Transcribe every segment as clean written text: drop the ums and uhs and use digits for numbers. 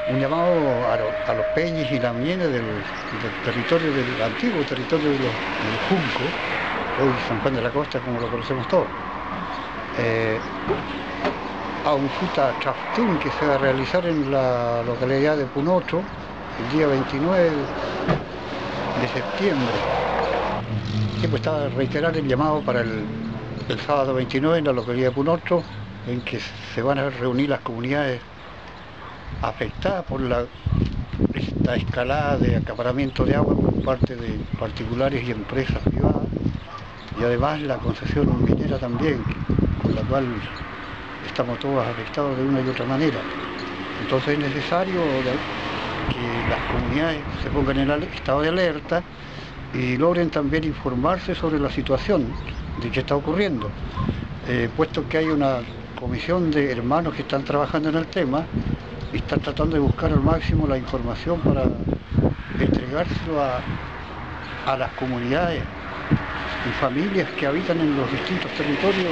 un llamado a los peñes y lamienes del territorio, del antiguo territorio del Junco, hoy San Juan de la Costa como lo conocemos todos, a un Futa Traftún que se va a realizar en la localidad de Punocho el día 29 de septiembre. Y pues estaba a reiterar el llamado para el sábado 29 en la localidad de Punocho, en que se van a reunir las comunidades afectadas por esta escalada de acaparamiento de agua por parte de particulares y empresas privadas, y además la concesión minera también, con la cual estamos todos afectados de una y otra manera. Entonces es necesario que las comunidades se pongan en estado de alerta y logren también informarse sobre la situación de qué está ocurriendo, puesto que hay una comisión de hermanos que están trabajando en el tema y están tratando de buscar al máximo la información para entregárselo a las comunidades y familias que habitan en los distintos territorios,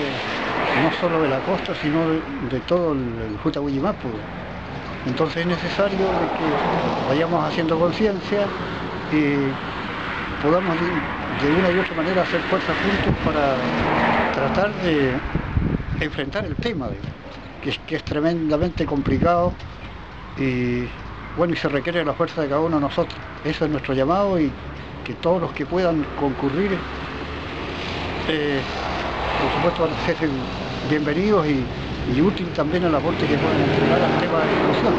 no solo de la costa, sino de todo el Juta-Willimapu. Entonces es necesario que vayamos haciendo conciencia y podamos de una y otra manera hacer fuerza juntos para tratar de enfrentar el tema, que es tremendamente complicado y bueno, y se requiere la fuerza de cada uno de nosotros. Eso es nuestro llamado, y que todos los que puedan concurrir, por supuesto, van a ser bienvenidos y útil también el aporte que puedan entregar al tema de la discusión.